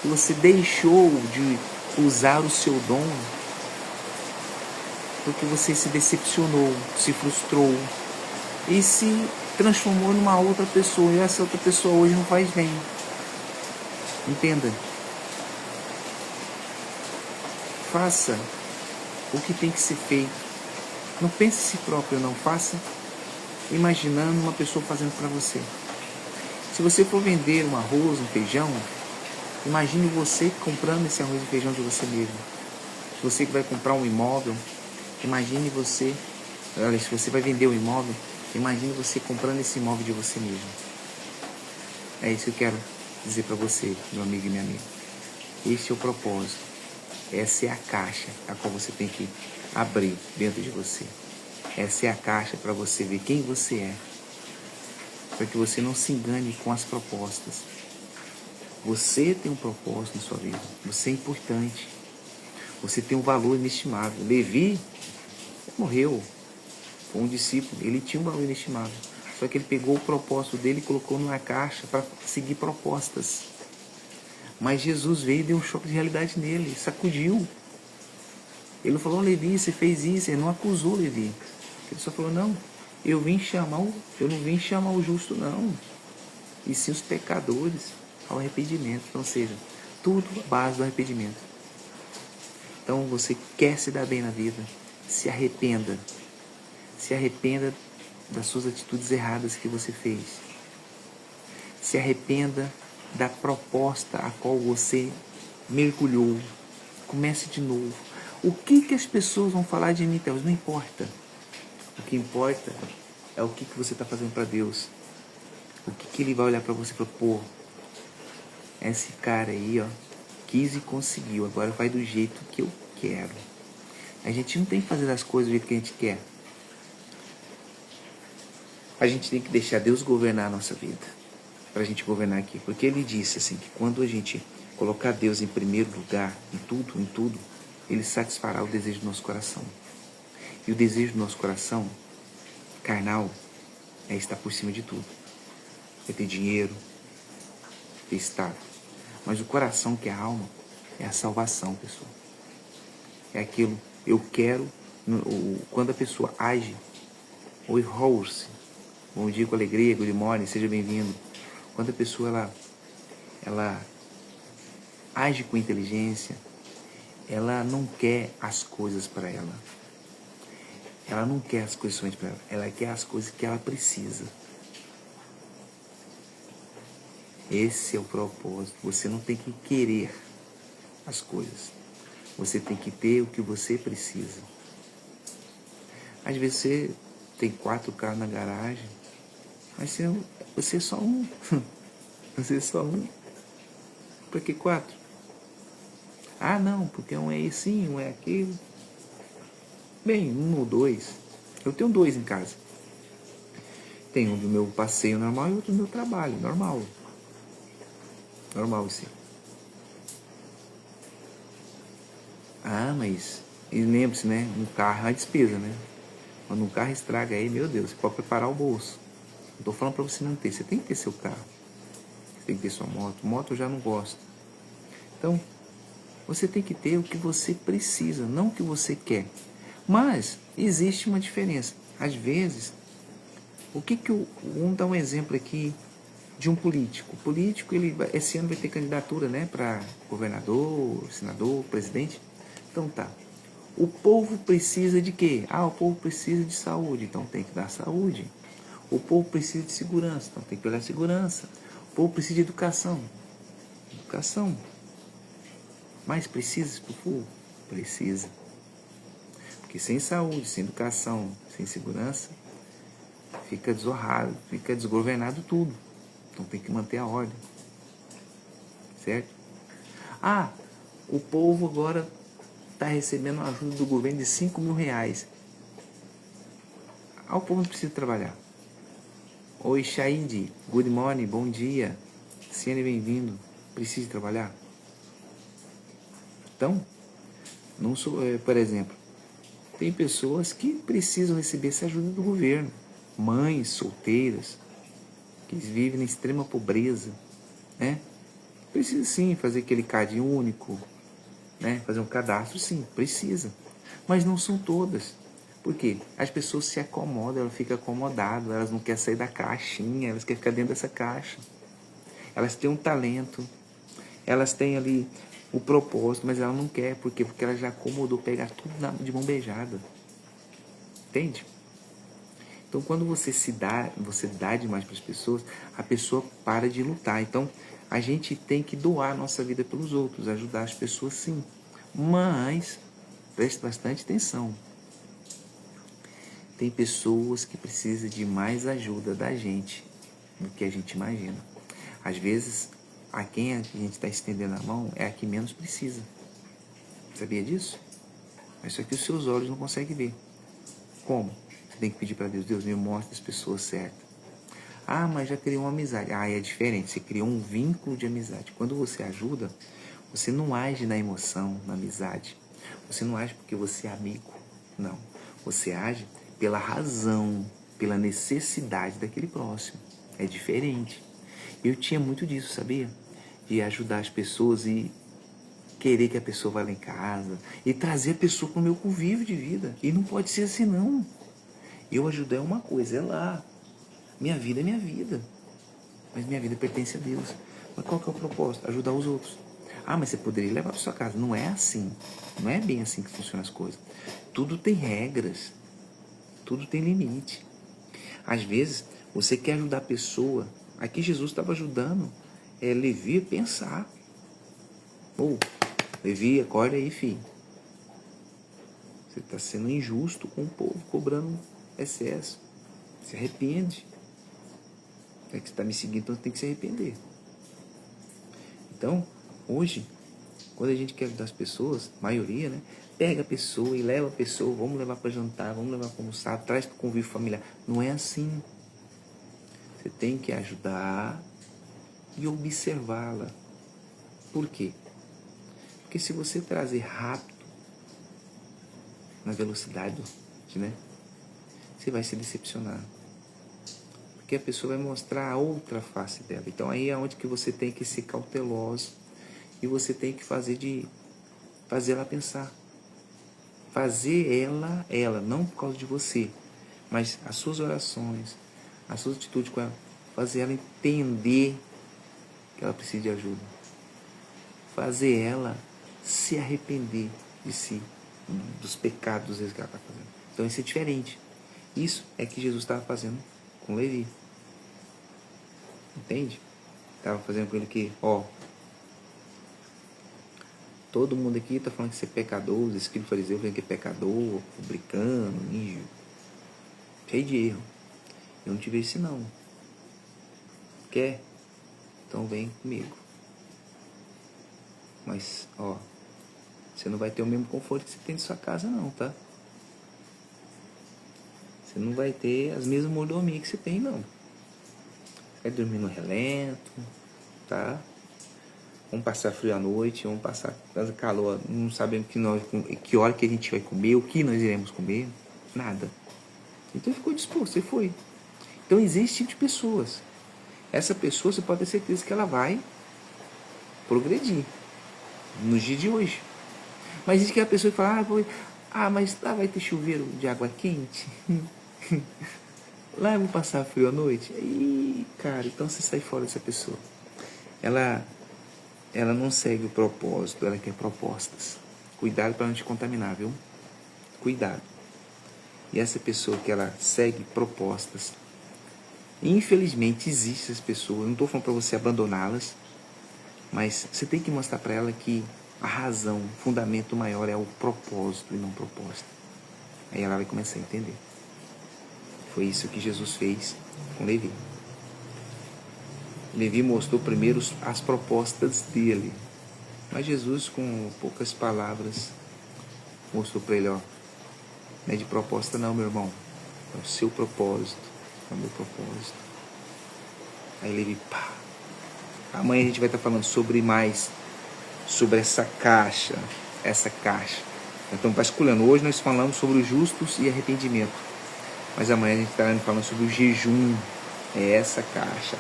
e você deixou de usar o seu dom porque você se decepcionou, se frustrou e se transformou numa outra pessoa. E essa outra pessoa hoje não faz bem. Entenda. Faça o que tem que ser feito. Não pense em si próprio, não. Faça imaginando uma pessoa fazendo para você. Se você for vender um arroz, um feijão, imagine você comprando esse arroz e feijão de você mesmo. Se você vai comprar um imóvel, imagine você... Olha, se você vai vender um imóvel, imagine você comprando esse imóvel de você mesmo. É isso que eu quero dizer para você, meu amigo e minha amiga. Esse é o propósito. Essa é a caixa a qual você tem que abrir dentro de você. Essa é a caixa para você ver quem você é. Para que você não se engane com as propostas. Você tem um propósito na sua vida. Você é importante. Você tem um valor inestimável. Levi morreu. Foi um discípulo, ele tinha um valor inestimável. Só que ele pegou o propósito dele e colocou numa caixa para seguir propostas. Mas Jesus veio e deu um choque de realidade nele, sacudiu. Ele não falou, Levi, você fez isso. Ele não acusou Levi. Ele só falou, não, eu não vim chamar o justo, não. E sim os pecadores ao arrependimento. Então, ou seja, tudo à base do arrependimento. Então, você quer se dar bem na vida, se arrependa. Se arrependa das suas atitudes erradas que você fez. Se arrependa da proposta a qual você mergulhou. Comece de novo. O que as pessoas vão falar de mim, Deus? Não importa. O que importa é o que você está fazendo para Deus. O que Ele vai olhar para você e falar, pô, esse cara aí, ó, quis e conseguiu, agora vai do jeito que eu quero. A gente não tem que fazer as coisas do jeito que a gente quer. A gente tem que deixar Deus governar a nossa vida, para a gente governar aqui. Porque Ele disse assim, que quando a gente colocar Deus em primeiro lugar, em tudo, Ele satisfará o desejo do nosso coração. E o desejo do nosso coração, carnal, é estar por cima de tudo. É ter dinheiro, ter status. Mas o coração, que é a alma, é a salvação, pessoal. É aquilo, eu quero, quando a pessoa age, oi, Rose, bom dia com alegria, good morning, seja bem-vindo. Quando a pessoa, ela age com inteligência, ela não quer as coisas para ela. Ela não quer as coisas somente para ela. Ela quer as coisas que ela precisa. Esse é o propósito. Você não tem que querer as coisas. Você tem que ter o que você precisa. Às vezes você tem 4 carros na garagem, mas você é só um. Você é só um. Para que 4? Ah, não, porque um é assim, um é aquilo. Bem, 1 ou 2. Eu tenho 2 em casa. Tem um do meu passeio normal e outro do meu trabalho, normal. Normal, sim. Ah, mas... E lembre-se, né? Um carro é uma despesa, né? Quando um carro estraga aí, meu Deus, você pode preparar o bolso. Não tô falando para você não ter. Você tem que ter seu carro. Você tem que ter sua moto. Moto eu já não gosto. Então, você tem que ter o que você precisa, não o que você quer. Mas, existe uma diferença. Às vezes, vamos dar um exemplo aqui de um político. O político, esse ano vai ter candidatura, né? Para governador, senador, presidente. Então tá. O povo precisa de quê? Ah, o povo precisa de saúde, então tem que dar saúde. O povo precisa de segurança, então tem que olhar segurança. O povo precisa de educação. Educação. Mas precisa para o povo? Precisa. Porque sem saúde, sem educação, sem segurança, fica desorrado, fica desgovernado tudo. Então tem que manter a ordem. Certo? Ah, o povo agora está recebendo uma ajuda do governo de R$5.000. Ah, o povo não precisa trabalhar. Oi, Shaid, good morning, bom dia. Ciane, bem-vindo. Precisa trabalhar? Então, não sou, por exemplo, tem pessoas que precisam receber essa ajuda do governo. Mães solteiras, que vivem na extrema pobreza, né? Precisa sim fazer aquele CAD único, né? Fazer um cadastro, sim, precisa. Mas não são todas. Por quê? As pessoas se acomodam, elas ficam acomodadas, elas não querem sair da caixinha, elas querem ficar dentro dessa caixa. Elas têm um talento, elas têm ali o propósito, mas ela não quer. Por quê? Porque ela já acomodou pegar tudo de mão beijada. Entende? Então, quando você dá demais para as pessoas, a pessoa para de lutar. Então, a gente tem que doar a nossa vida pelos outros, ajudar as pessoas sim. Mas, preste bastante atenção. Tem pessoas que precisam de mais ajuda da gente do que a gente imagina. Às vezes, a quem a gente está estendendo a mão é a que menos precisa. Sabia disso? Mas só que os seus olhos não conseguem ver. Como? Você tem que pedir para Deus, Deus me mostra as pessoas certas. Ah, mas já criou uma amizade. Ah, é diferente, você criou um vínculo de amizade. Quando você ajuda, você não age na emoção, na amizade. Você não age porque você é amigo. Não. Você age pela razão, pela necessidade daquele próximo. É diferente. Eu tinha muito disso, sabia? De ajudar as pessoas e querer que a pessoa vá lá em casa e trazer a pessoa para o meu convívio de vida. E não pode ser assim, não. Eu ajudar é uma coisa, é lá. Minha vida é minha vida. Mas minha vida pertence a Deus. Mas qual que é o propósito? Ajudar os outros. Ah, mas você poderia levar para sua casa. Não é assim. Não é bem assim que funcionam as coisas. Tudo tem regras. Tudo tem limite. Às vezes, você quer ajudar a pessoa. Aqui Jesus estava ajudando Levi a pensar. Levi, acorda aí, filho. Você está sendo injusto com o povo, cobrando excesso. Se arrepende. É que você está me seguindo, então você tem que se arrepender. Então, hoje, quando a gente quer ajudar as pessoas, maioria, né? Pega a pessoa e leva a pessoa, vamos levar para jantar, vamos levar para almoçar, traz para o convívio familiar. Não é assim. Você tem que ajudar e observá-la. Por quê? Porque se você trazer rápido, na velocidade, né? Você vai se decepcionar. Porque a pessoa vai mostrar a outra face dela. Então aí é onde que você tem que ser cauteloso e você tem que fazer ela pensar. Fazer ela, não por causa de você, mas as suas orações, as suas atitudes com ela, fazer ela entender que ela precisa de ajuda. Fazer ela se arrepender de si, dos pecados que ela está fazendo. Então isso é diferente. Isso é que Jesus estava fazendo com Levi. Entende? Estava fazendo com ele que, todo mundo aqui está falando que você é pecador, os escribas fariseus falando que é pecador, publicano, ninja, cheio de erro. Eu não te vejo assim não. Quer? Então vem comigo. Mas, você não vai ter o mesmo conforto que você tem de sua casa não, tá? Você não vai ter as mesmas mordomias que você tem, não. Vai dormir no relento, tá? Vamos passar frio à noite, vamos passar calor, não sabemos que hora que a gente vai comer, o que nós iremos comer, nada. Então ele ficou disposto, ele foi. Então existe tipo de pessoas. Essa pessoa, você pode ter certeza que ela vai progredir nos dias de hoje. Mas existe aquela pessoa que fala, mas lá vai ter chuveiro de água quente. Lá eu vou passar frio à noite. Ih, cara, então você sai fora dessa pessoa. Ela não segue o propósito, ela quer propostas. Cuidado para não te contaminar, viu? Cuidado. E essa pessoa que ela segue propostas, infelizmente existe essas pessoas, eu não estou falando para você abandoná-las, mas você tem que mostrar para ela que a razão, o fundamento maior é o propósito e não proposta. Aí ela vai começar a entender. Foi isso que Jesus fez com Levi. Levi mostrou primeiro as propostas dele. Mas Jesus, com poucas palavras, mostrou para ele, não é de proposta não, meu irmão. É o seu propósito, é o meu propósito. Aí Levi, Amanhã a gente vai estar falando sobre essa caixa. Então, estamos vasculhando. Hoje nós falamos sobre os justos e arrependimento. Mas amanhã a gente estará falando sobre o jejum. É essa caixa.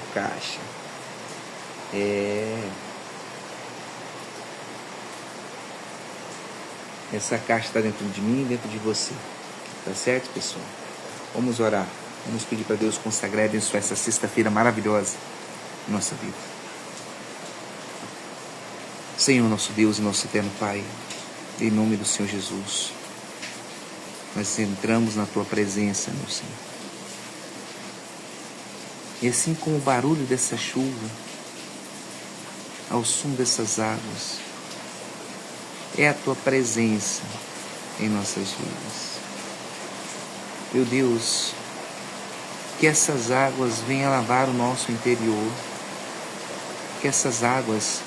Essa caixa está dentro de mim e dentro de você. Tá certo, pessoal? Vamos orar. Vamos pedir para Deus consagrar e abençoar essa sexta-feira maravilhosa em nossa vida. Senhor, nosso Deus e nosso eterno Pai, em nome do Senhor Jesus, nós entramos na Tua presença, meu Senhor. E assim como o barulho dessa chuva, ao som dessas águas, é a Tua presença em nossas vidas. Meu Deus, que essas águas venham lavar o nosso interior, que essas águas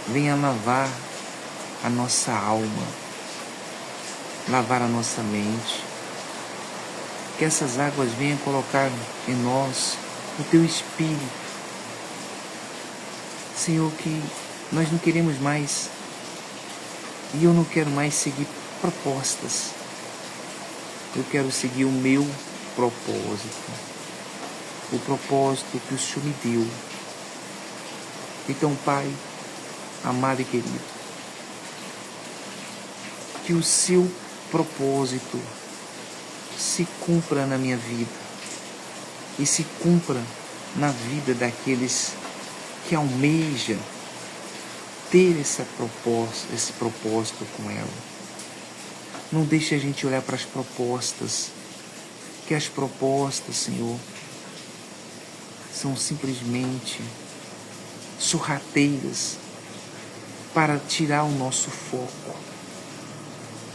venham lavar a nossa alma, lavar a nossa mente, que essas águas venham colocar em nós o Teu Espírito. Senhor, que nós não queremos mais, e eu não quero mais seguir propostas. Eu quero seguir o meu propósito. O propósito que o Senhor me deu. Então, Pai, amado e querido, que o seu propósito se cumpra na minha vida e se cumpra na vida daqueles que almejam ter esse propósito com ela. Não deixe a gente olhar para as propostas, que as propostas, Senhor, são simplesmente sorrateiras para tirar o nosso foco,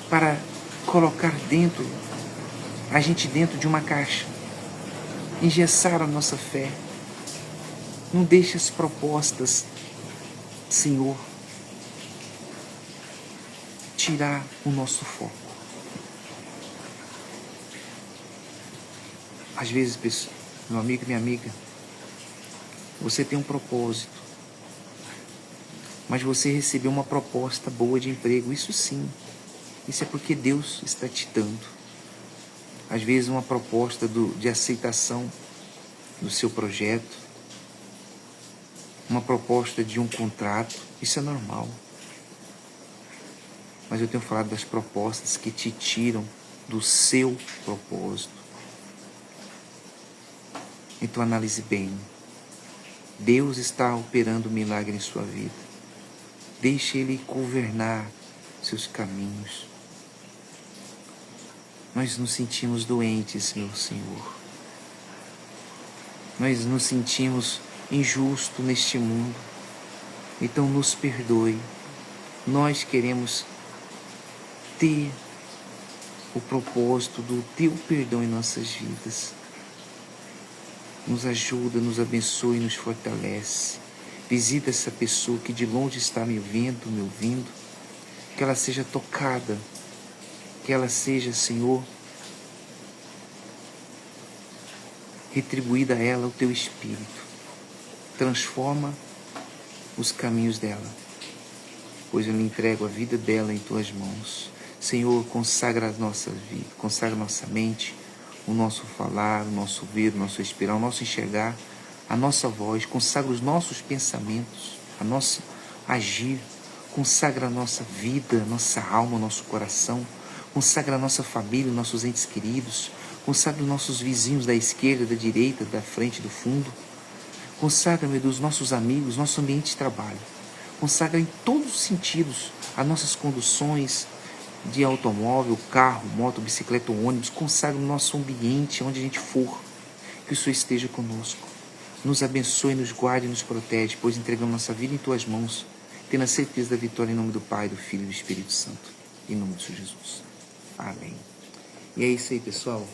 para colocar a gente dentro de uma caixa, engessar a nossa fé. Não deixe as propostas, Senhor, tirar o nosso foco. Às vezes, meu amigo e minha amiga, você tem um propósito, mas você recebeu uma proposta boa de emprego. Isso sim, isso é porque Deus está te dando. Às vezes uma proposta de aceitação do seu projeto, uma proposta de um contrato, isso é normal. Mas eu tenho falado das propostas que te tiram do seu propósito. Então analise bem. Deus está operando um milagre em sua vida. Deixe Ele governar seus caminhos. Nós nos sentimos doentes, meu Senhor. Nós nos sentimos injustos neste mundo. Então nos perdoe. Nós queremos ter o propósito do Teu perdão em nossas vidas. Nos ajuda, nos abençoe e nos fortalece. Visita essa pessoa que de longe está me vendo, me ouvindo. Que ela seja tocada. Que ela seja, Senhor, retribuída a ela o Teu Espírito. Transforma os caminhos dela, pois eu lhe entrego a vida dela em Tuas mãos. Senhor, consagra a nossa vida, consagra a nossa mente, o nosso falar, o nosso ver, o nosso respirar, o nosso enxergar, a nossa voz, consagra os nossos pensamentos, a nosso agir, consagra a nossa vida, a nossa alma, o nosso coração, consagra a nossa família, os nossos entes queridos, consagra os nossos vizinhos da esquerda, da direita, da frente, do fundo, consagra, meu Deus, nossos amigos, nosso ambiente de trabalho, consagra em todos os sentidos as nossas conduções de automóvel, carro, moto, bicicleta ou ônibus, consagra o nosso ambiente, onde a gente for, que o Senhor esteja conosco. Nos abençoe, nos guarde e nos protege, pois entregamos nossa vida em Tuas mãos, tendo a certeza da vitória em nome do Pai, do Filho e do Espírito Santo. Em nome de Jesus. Amém. E é isso aí, pessoal.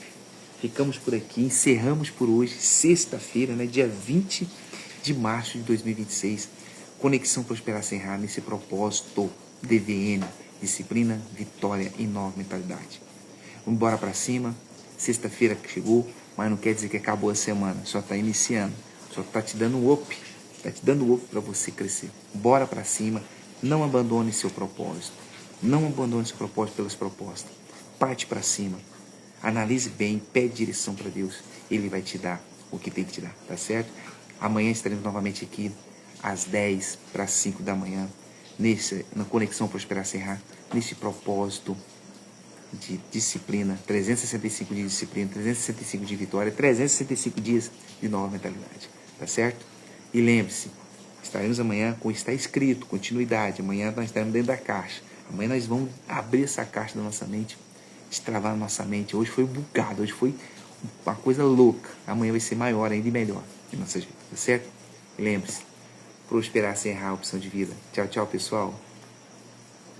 Ficamos por aqui, encerramos por hoje, sexta-feira, dia 20 de março de 2026. Conexão Prosperar Sem Errar, nesse propósito DVN, disciplina, vitória e nova mentalidade. Vamos embora para cima. Sexta-feira chegou, mas não quer dizer que acabou a semana, só está iniciando, só está te dando um up, está te dando um up para você crescer. Bora para cima, não abandone seu propósito, não abandone seu propósito pelas propostas, parte para cima, analise bem, pede direção para Deus, Ele vai te dar o que tem que te dar, tá certo? Amanhã estaremos novamente aqui às 10 para 5 da manhã, na Conexão Prosperar Sem Errar, nesse propósito de disciplina, 365 dias de disciplina, 365 de vitória, 365 dias de nova mentalidade, tá certo? E lembre-se, estaremos amanhã com está escrito, continuidade, amanhã nós estaremos dentro da caixa, amanhã nós vamos abrir essa caixa da nossa mente, destravar a nossa mente. Hoje foi bugado, hoje foi uma coisa louca, amanhã vai ser maior ainda e melhor em nossas vidas, tá certo? E lembre-se, prosperar sem errar a opção de vida. Tchau, tchau, pessoal.